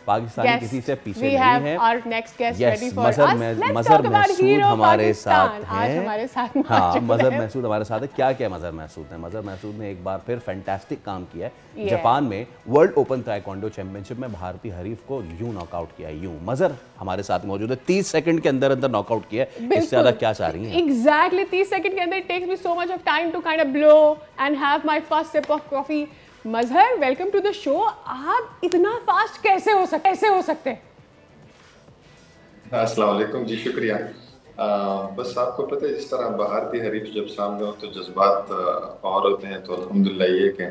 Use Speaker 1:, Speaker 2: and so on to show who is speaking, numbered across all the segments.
Speaker 1: पाकिस्तानी किसी से पीछे नहीं है। मजहर महसूद हमारे साथ हैं। हाँ, मजहर महसूद हमारे साथ है। क्या क्या मजहर महसूद है? मजहर महसूद ने एक बार फिर फैंटास्टिक काम किया है। जापान में वर्ल्ड ओपन ताइक्वांडो चैंपियनशिप में भारतीय हरीफ को यूं नॉकआउट किया। यूं मजहर हमारे साथ मौजूद है। 30 सेकंड के अंदर अंदर नॉकआउट किया है। इससे ज्यादा क्या चाह रही हैं?
Speaker 2: एग्जैक्टली 30 सेकंड के अंदर। It takes me so much of time to kind of blow and have my first sip of coffee. Mazhar, welcome to the show. आप इतना फास्ट कैसे हो सकते हैं?
Speaker 3: अस्सलाम वालेकुम जी, शुक्रिया। बस आपको पता है, जिस तरह भारतीय हरीफ जब सामने हो तो जज्बात और होते हैं। तो अल्हम्दुलिल्लाह ये कि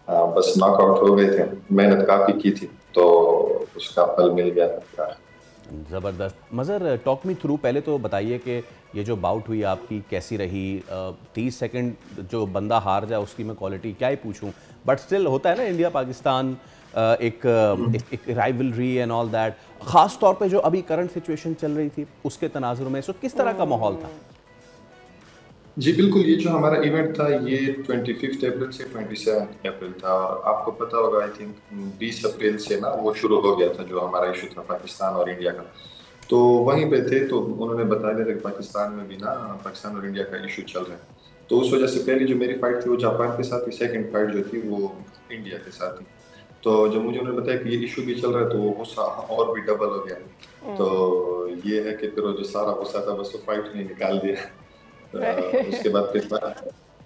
Speaker 3: बस नॉकआउट हो गए थे। मेहनत काफ़ी की थी तो उसका फल मिल गया था।
Speaker 1: ज़बरदस्त। Mazhar, talk me through. पहले तो बताइए कि ये जो बाउट हुई आपकी कैसी रही? 30 सेकंड जो बंदा हार जाए उसकी मैं क्वालिटी क्या ही पूछूं, बट स्टिल होता है ना, इंडिया पाकिस्तान एक राइवलरी एंड ऑल दैट। ख़ास तौर पे जो अभी करंट सिचुएशन चल रही थी उसके तनाजुर में इस वक्त किस तरह का माहौल था?
Speaker 3: जी बिल्कुल, ये जो हमारा इवेंट था ये 25 अप्रैल से 27 अप्रैल था। और आपको पता होगा, आई थिंक 20 अप्रैल से ना वो शुरू हो गया था जो हमारा इशू था पाकिस्तान और इंडिया का। तो वहीं पे थे तो उन्होंने बताया था कि पाकिस्तान में भी ना पाकिस्तान और इंडिया का इशू चल रहा है। तो उस वजह से पहली जो मेरी फाइट थी वो जापान के साथ थी, सेकंड फाइट जो थी वो इंडिया के साथ थी। तो जब मुझे उन्होंने बताया कि ये इशू भी चल रहा है तो वो गुस्सा और भी डबल हो गया। तो ये है कि फिर वो जो सारा गुस्सा था बस वो फाइट में निकाल दिया। उसके बाद फिर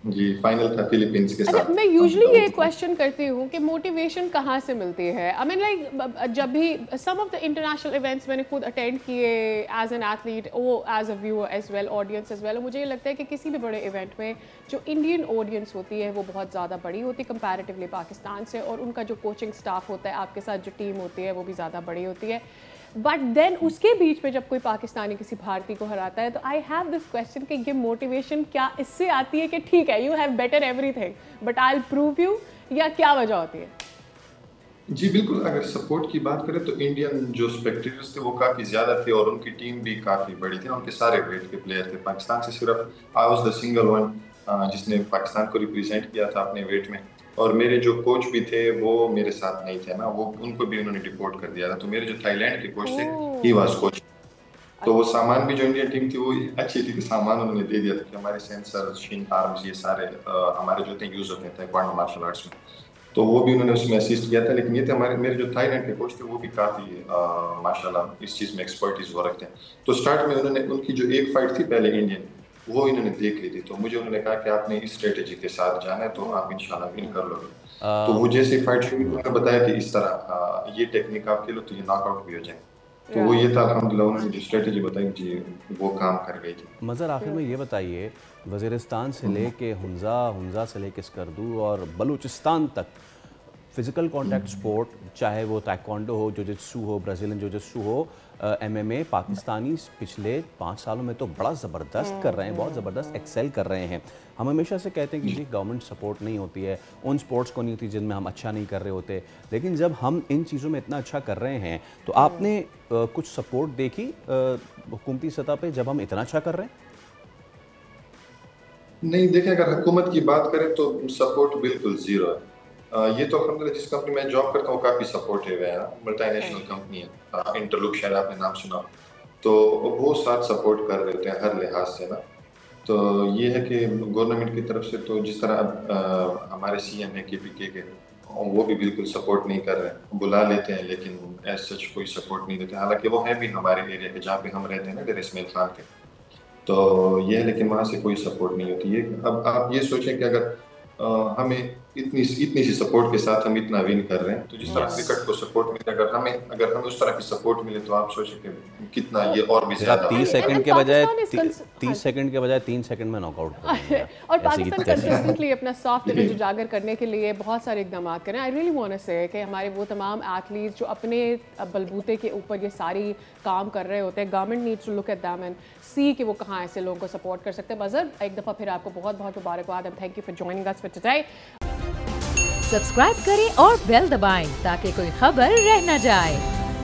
Speaker 3: जी फाइनल था फिलीपींस के साथ।
Speaker 2: मैं यूजुअली ये क्वेश्चन करती हूँ कि मोटिवेशन कहाँ से मिलती है? आई मीन लाइक जब भी some of the international events मैंने खुद अटेंड किए एज एन एथलीट, वो as a viewer as well, audience as well. मुझे ये लगता है कि किसी भी बड़े इवेंट में जो इंडियन ऑडियंस होती है वो बहुत ज़्यादा बड़ी होती है कंपैरेटिवली पाकिस्तान से, और उनका जो कोचिंग स्टाफ होता है, आपके साथ जो टीम होती है वो भी ज़्यादा बड़ी होती है। बट देन उसके बीच में जब कोई पाकिस्तानी किसी भारतीय को हराता है तो आई हैव दिस क्वेश्चन कि ये मोटिवेशन क्या इससे आती है कि ठीक है you have better everything but I will prove you, या क्या वजह होती है?
Speaker 3: जी बिल्कुल, अगर सपोर्ट की बात करें तो इंडियन जो स्पेक्टेटर्स थे वो काफ़ी ज़्यादा थे और उनकी टीम भी काफ़ी बड़ी थी। उनके सारे वेट के प्लेयर थे। पाकिस्तान से सिर्फ I was the single one जिसने पाकिस्तान को रिप्रेजेंट किया था अपने वेट में। और मेरे जो कोच भी थे वो मेरे साथ नहीं थे ना, वो उनको भी उन्होंने डिपोर्ट कर दिया था। तो मेरे जो थाईलैंड के कोच थे ही वाज कोच। तो वो सामान भी जो इंडियन टीम थी वो अच्छी थी कि सामान उन्होंने दे दिया था कि हमारे सेंसर, शिन आर्म्स, ये सारे हमारे जो थे यूज होते हैं ताइक्वांडो मार्शल आर्ट्स में। तो वो भी उन्होंने उसमें असिस्ट किया था। लेकिन ये थे हमारे मेरे जो थाईलैंड के कोच थे वो भी काफ़ी माशाल्लाह इस चीज़ में एक्सपर्टीज वो रखते हैं। तो स्टार्ट में उन्होंने उनकी जो एक फाइट थी पहले इंडियन, वो इन्होंने देख ली थी। तो मुझे उन्होंने कहा कि आपने इस स्ट्रेटेजी के साथ जाना है तो आप इंशाल्लाह विन कर लोगे। तो वो जैसे फाइट शुरू उन्होंने बताया कि इस तरह ये टेक्निक आप खेलो तो ये नॉकआउट भी हो जाए। तो वो ये था, अल्हम्दुलिल्लाह उन्होंने जो स्ट्रेटेजी बताई जी वो काम कर गई थी।
Speaker 1: मज़र, आखिर में ये बताइए, वज़ीरिस्तान से लेके हुंज़ा से लेके स्कर्दू और बलूचिस्तान तक फिज़िकल कॉन्टैक्ट स्पोर्ट, चाहे वो ताइक्वांडो हो, जिजित्सु हो, ब्राज़ीलियन जिजित्सु हो, MMA, पाकिस्तानी पिछले 5 सालों में तो बड़ा ज़बरदस्त कर रहे हैं, बहुत ज़बरदस्त एक्सेल कर रहे हैं। हम हमेशा से कहते हैं कि जी गवर्नमेंट सपोर्ट नहीं होती है, उन स्पोर्ट्स को नहीं होती जिनमें हम अच्छा नहीं कर रहे होते। लेकिन जब हम इन चीज़ों में इतना अच्छा कर रहे हैं तो आपने कुछ सपोर्ट देखी हुकूमती सतह पे जब हम इतना अच्छा कर रहे हैं?
Speaker 3: नहीं, देखिए अगर हुकूमत की बात करें तो सपोर्ट बिल्कुल ज़ीरो है। ये तो अल्हम्दुलिल्लाह जिस कंपनी में जॉब करता हूँ काफ़ी सपोर्टिव है। मल्टीनेशनल कंपनी है, इंटरलुक शायद आपने नाम सुना, तो वो साथ सपोर्ट कर रहे थे हर लिहाज से ना। तो ये है कि गवर्नमेंट की तरफ से तो जिस तरह हमारे सीएम है KPK के, वो भी बिल्कुल सपोर्ट नहीं कर रहे हैं। बुला लेते हैं लेकिन एज सच कोई सपोर्ट नहीं देते। हालांकि वो है भी हमारे एरिया के जहाँ पे हम रहते हैं ना, डेर इस्माइल खान के, तो ये है। लेकिन वहाँ से कोई सपोर्ट नहीं होती है। अब आप ये सोचें कि अगर हमें इतनी सी सपोर्ट के साथ हम इतना विन कर रहे हैं तो जिस तरह क्रिकेट को सपोर्ट मिले, अगर हमें उस तरह की सपोर्ट मिले तो आप सोचें कि कितना ये और भी ज्यादा
Speaker 1: 30 सेकंड के बजाय 30 सेकंड के बजाय 3 सेकंड में नॉकआउट कर देंगे।
Speaker 2: और पाकिस्तान कंसिस्टेंटली अपना सॉफ्ट इमेज उजागर करने के लिए बहुत सारे इकदाम करें। आई रियली वांट टू से कि हमारे वो तमाम एथलीट्स जो अपने बलबूते के ऊपर ये सारी काम कर रहे होते हैं, government needs to look at them and see कि वो कहाँ ऐसे लोगों को सपोर्ट कर सकते हैं। मज़र, एक दफ़ा फिर आपको बहुत बहुत मुबारकबाद and thank you for joining us for today.
Speaker 4: Subscribe करें और बेल दबाएं ताकि कोई खबर रह न जाए।